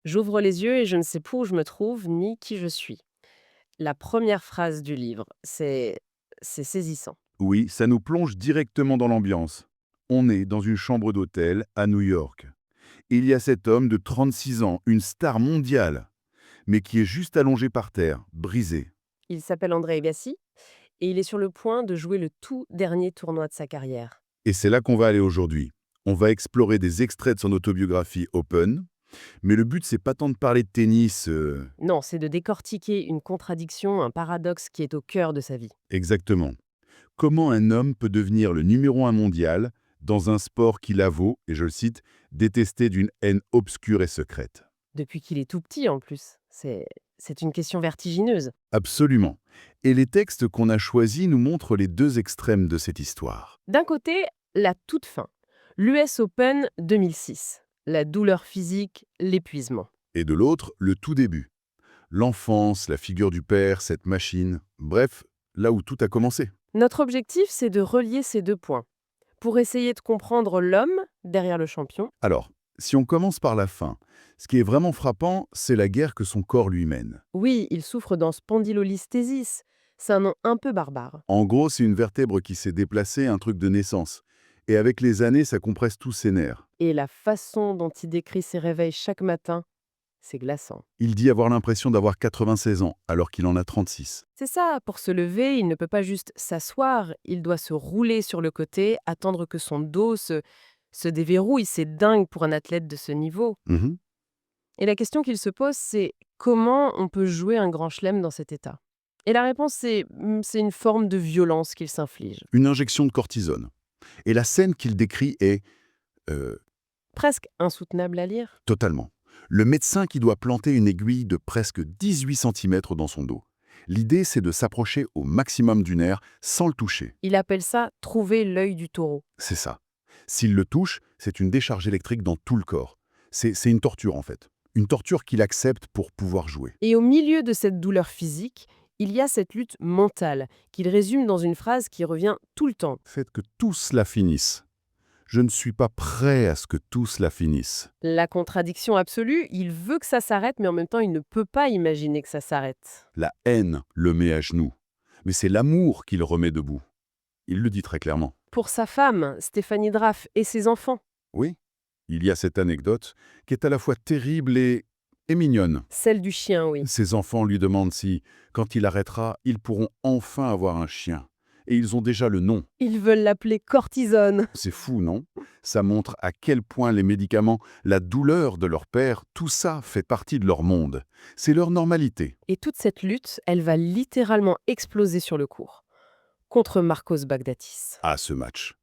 J'ouvre les yeux et je ne sais plus où je me trouve ni qui je suis. La première phrase du livre, c'est saisissant. Oui, ça nous plonge directement dans l'ambiance. On est dans une chambre d'hôtel à New York. Il y a cet homme de 36 ans, une star mondiale, mais qui est juste allongé par terre, brisé. Il s'appelle André Agassi et il est sur le point de jouer le tout dernier tournoi de sa carrière. Et c'est là qu'on va aller aujourd'hui. On va explorer des extraits de son autobiographie Open, mais le but c'est pas tant de parler de tennis, Non, c'est de décortiquer une contradiction, un paradoxe qui est au cœur de sa vie. exactement. Comment un homme peut devenir le numéro un mondial dans un sport qu'il avoue, et je le cite, détesté d'une haine obscure et secrète. Depuis qu'il est tout petit en plus. C'est une question vertigineuse. Absolument. Et les textes qu'on a choisis nous montrent les deux extrêmes de cette histoire. D'un côté, la toute fin. L'US Open 2006. La douleur physique, l'épuisement. Et de l'autre, le tout début. L'enfance, la figure du père, cette machine, bref, là où tout a commencé. Notre objectif, c'est de relier ces deux points, pour essayer de comprendre l'homme derrière le champion. Alors, si on commence par la fin, ce qui est vraiment frappant, c'est la guerre que son corps lui mène. Oui, il souffre dans spondylolisthésis. C'est un nom un peu barbare. En gros, c'est une vertèbre qui s'est déplacée, un truc de naissance. Et avec les années, ça compresse tous ses nerfs. Et la façon dont il décrit ses réveils chaque matin, c'est glaçant. Il dit avoir l'impression d'avoir 96 ans, alors qu'il en a 36. C'est ça, pour se lever, il ne peut pas juste s'asseoir, il doit se rouler sur le côté, attendre que son dos se déverrouille. C'est dingue pour un athlète de ce niveau. Mhm. Et la question qu'il se pose, c'est comment on peut jouer un grand chelem dans cet état. Et la réponse, c'est une forme de violence qu'il s'inflige. Une injection de cortisone. Et la scène qu'il décrit est Presque insoutenable à lire. totalement. Le médecin qui doit planter une aiguille de presque 18 centimètres dans son dos. L'idée, c'est de s'approcher au maximum du nerf sans le toucher. Il appelle ça trouver l'œil du taureau. C'est ça. S'il le touche, c'est une décharge électrique dans tout le corps. C'est une torture, en fait. Une torture qu'il accepte pour pouvoir jouer. Et au milieu de cette douleur physique, il y a cette lutte mentale qu'il résume dans une phrase qui revient tout le temps. Faites que tout cela finisse. Je ne suis pas prêt à ce que tout cela finisse. La contradiction absolue, il veut que ça s'arrête, mais en même temps, il ne peut pas imaginer que ça s'arrête. La haine le met à genoux. Mais c'est l'amour qui le remet debout. Il le dit très clairement. Pour sa femme, Stéphanie Draff, et ses enfants, Oui, il y a cette anecdote qui est à la fois terrible et mignonne. celle du chien, oui. Ses enfants lui demandent si, quand il arrêtera, ils pourront enfin avoir un chien. Et ils ont déjà le nom. Ils veulent l'appeler cortisone. C'est fou, non? Ça montre à quel point les médicaments, la douleur de leur père, tout ça fait partie de leur monde. C'est leur normalité. Et toute cette lutte, elle va littéralement exploser sur le court, contre Marcos Baghdatis. À ce match.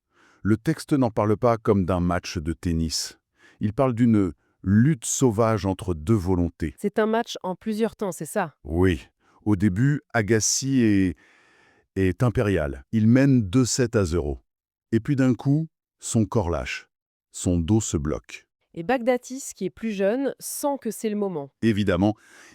Le texte n'en parle pas comme d'un match de tennis. Il parle d'une lutte sauvage entre deux volontés. C'est un match en plusieurs temps, c'est ça? Oui, au début, Agassi est impérial. Il mène 2-7-0. Et puis d'un coup, son corps lâche. Son dos se bloque. Et Baghdatis, qui est plus jeune, sent que c'est le moment. Évidemment,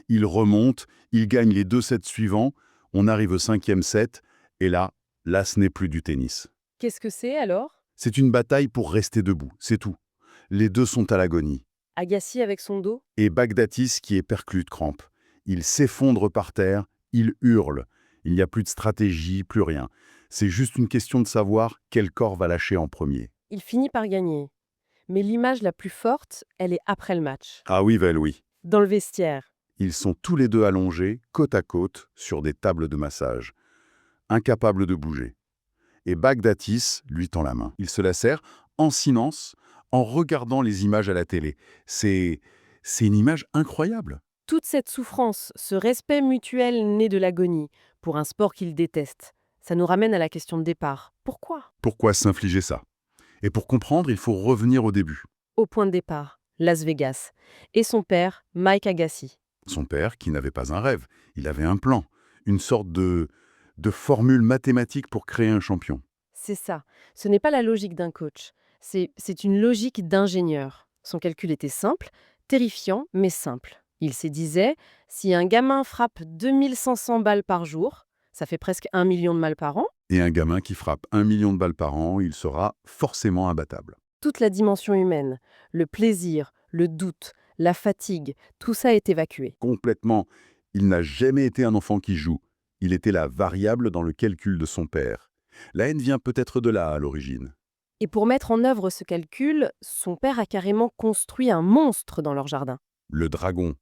il remonte, il gagne les 2 sets suivants, on arrive au 5e set, et là, ce n'est plus du tennis. Qu'est-ce que c'est alors? C'est une bataille pour rester debout, c'est tout. Les deux sont à l'agonie. Agassi avec son dos? Et Baghdatis qui est perclus de crampes. Il s'effondre par terre, il hurle. Il n'y a plus de stratégie, plus rien. C'est juste une question de savoir quel corps va lâcher en premier. Il finit par gagner. Mais l'image la plus forte, elle est après le match, Ah oui, Val, oui. dans le vestiaire. Ils sont tous les deux allongés, côte à côte, sur des tables de massage, incapables de bouger. Et Baghdatis lui tend la main. Il se la serre en silence, en regardant les images à la télé. C'est une image incroyable. Toute cette souffrance, ce respect mutuel né de l'agonie, pour un sport qu'il déteste, ça nous ramène à la question de départ. Pourquoi? Pourquoi s'infliger ça? Et pour comprendre, il faut revenir au début. Au point de départ, Las Vegas. Et son père, Mike Agassi. Son père, qui n'avait pas un rêve, il avait un plan, une sorte de formule mathématique pour créer un champion. C'est ça. Ce n'est pas la logique d'un coach. C'est une logique d'ingénieur. Son calcul était simple, terrifiant, mais simple. Il se disait, si un gamin frappe 2500 balles par jour, ça fait presque 1 million de balles par an, Et un gamin qui frappe 1 million de balles par an, il sera forcément imbattable. toute la dimension humaine, le plaisir, le doute, la fatigue, tout ça est évacué. Complètement. Il n'a jamais été un enfant qui joue. Il était la variable dans le calcul de son père. La haine vient peut-être de là, à l'origine. Et pour mettre en œuvre ce calcul, son père a carrément construit un monstre dans leur jardin. Le dragon,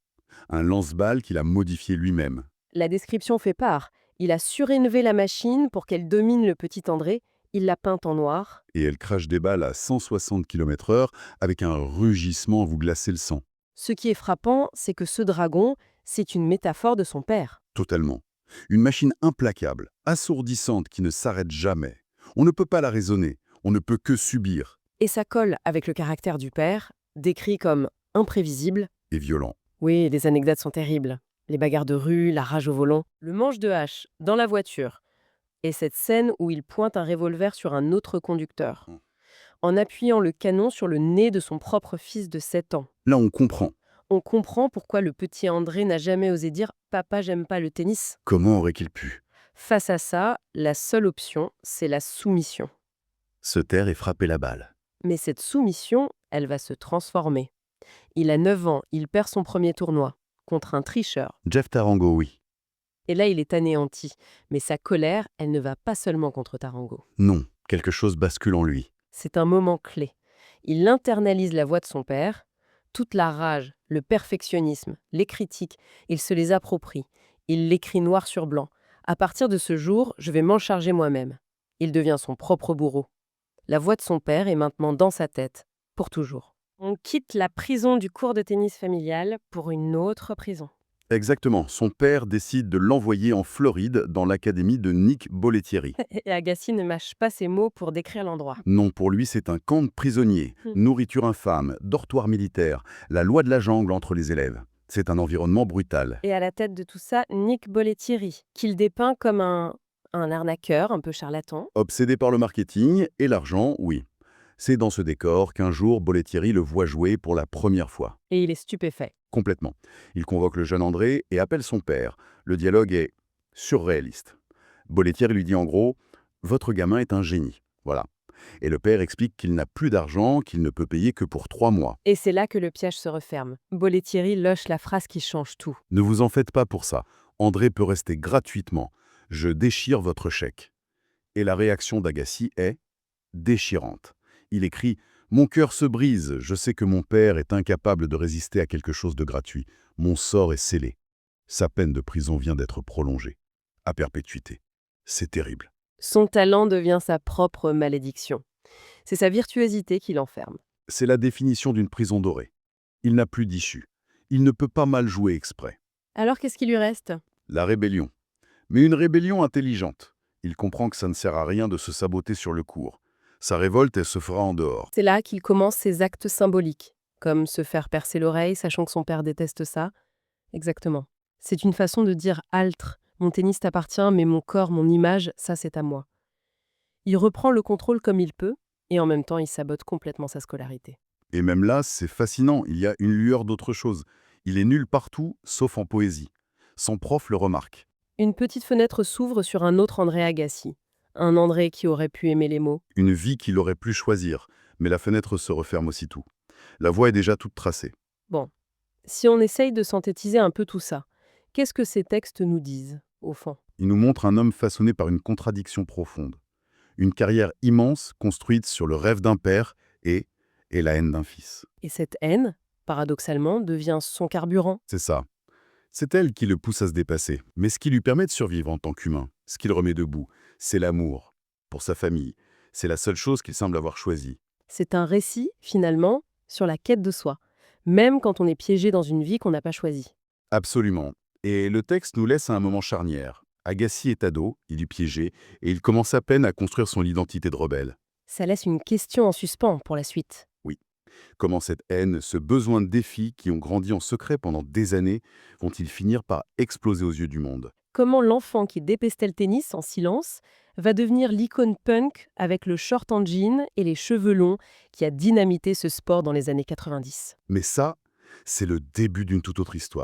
un lance-balles qu'il a modifié lui-même. La description fait part. Il a surélevé la machine pour qu'elle domine le petit André. Il l'a peinte en noir. Et elle crache des balles à 160 km/h avec un rugissement à vous glacer le sang. Ce qui est frappant, c'est que ce dragon, c'est une métaphore de son père. Totalement. Une machine implacable, assourdissante qui ne s'arrête jamais. On ne peut pas la raisonner, on ne peut que subir. Et ça colle avec le caractère du père, décrit comme imprévisible. Et violent. Oui, les anecdotes sont terribles. Les bagarres de rue, la rage au volant, le manche de hache dans la voiture, et cette scène où il pointe un revolver sur un autre conducteur, en appuyant le canon sur le nez de son propre fils de 7 ans. Là, on comprend. On comprend pourquoi le petit André n'a jamais osé dire « Papa, j'aime pas le tennis ». Comment aurait-il pu Face à ça, la seule option, c'est la soumission. se taire et frapper la balle? Mais cette soumission, elle va se transformer. Il a 9 ans, il perd son premier tournoi, contre un tricheur. Jeff Tarango, oui. Et là, il est anéanti. Mais sa colère, elle ne va pas seulement contre Tarango. Non, quelque chose bascule en lui. C'est un moment clé. Il internalise la voix de son père. Toute la rage, le perfectionnisme, les critiques, il se les approprie. Il l'écrit noir sur blanc. À partir de ce jour, je vais m'en charger moi-même. Il devient son propre bourreau. La voix de son père est maintenant dans sa tête, pour toujours. On quitte la prison du cours de tennis familial pour une autre prison. Exactement. Son père décide de l'envoyer en Floride dans l'académie de Nick Bollettieri. Et Agassi ne mâche pas ses mots pour décrire l'endroit. Non, pour lui, c'est un camp de prisonniers. Nourriture infâme, dortoir militaire, la loi de la jungle entre les élèves. C'est un environnement brutal. Et à la tête de tout ça, Nick Bollettieri, qu'il dépeint comme un arnaqueur, un peu charlatan. Obsédé par le marketing et l'argent, oui. C'est dans ce décor qu'un jour, Bollettieri le voit jouer pour la première fois. Et il est stupéfait. Complètement. Il convoque le jeune André et appelle son père. Le dialogue est surréaliste. Bollettieri lui dit en gros « Votre gamin est un génie ». Voilà. Et le père explique qu'il n'a plus d'argent, qu'il ne peut payer que pour 3 mois. Et c'est là que le piège se referme. Bollettieri loche la phrase qui change tout. Ne vous en faites pas pour ça. André peut rester gratuitement. Je déchire votre chèque. Et la réaction d'Agassi est déchirante. Il écrit « Mon cœur se brise, je sais que mon père est incapable de résister à quelque chose de gratuit. Mon sort est scellé. Sa peine de prison vient d'être prolongée. À perpétuité. C'est terrible. » Son talent devient sa propre malédiction. C'est sa virtuosité qui l'enferme. C'est la définition d'une prison dorée. Il n'a plus d'issue. Il ne peut pas mal jouer exprès. Alors qu'est-ce qui lui reste? La rébellion. Mais une rébellion intelligente. Il comprend que ça ne sert à rien de se saboter sur le cours. Sa révolte, elle se fera en dehors. C'est là qu'il commence ses actes symboliques, comme se faire percer l'oreille, sachant que son père déteste ça. Exactement. C'est une façon de dire « altre ». Mon tennis t'appartient, mais mon corps, mon image, ça c'est à moi. Il reprend le contrôle comme il peut, et en même temps il sabote complètement sa scolarité. Et même là, c'est fascinant, il y a une lueur d'autre chose. Il est nul partout, sauf en poésie. Son prof le remarque. Une petite fenêtre s'ouvre sur un autre André Agassi. Un André qui aurait pu aimer les mots. Une vie qu'il aurait pu choisir, mais la fenêtre se referme aussitôt. La voie est déjà toute tracée. Bon, si on essaye de synthétiser un peu tout ça, qu'est-ce que ces textes nous disent, au fond? Il nous montre un homme façonné par une contradiction profonde. Une carrière immense construite sur le rêve d'un père et la haine d'un fils. Et cette haine, paradoxalement, devient son carburant. C'est ça. C'est elle qui le pousse à se dépasser. Mais ce qui lui permet de survivre en tant qu'humain, ce qui le remet debout, c'est l'amour. Pour sa famille, c'est la seule chose qu'il semble avoir choisie. C'est un récit, finalement, sur la quête de soi, même quand on est piégé dans une vie qu'on n'a pas choisie. Absolument. Et le texte nous laisse à un moment charnière. Agassi est ado, il est piégé, et il commence à peine à construire son identité de rebelle. Ça laisse une question en suspens pour la suite. Oui. Comment cette haine, ce besoin de défi qui ont grandi en secret pendant des années, vont-ils finir par exploser aux yeux du monde? Comment l'enfant qui dépestait le tennis en silence va devenir l'icône punk avec le short en jean et les cheveux longs qui a dynamité ce sport dans les années 90. Mais ça, c'est le début d'une toute autre histoire.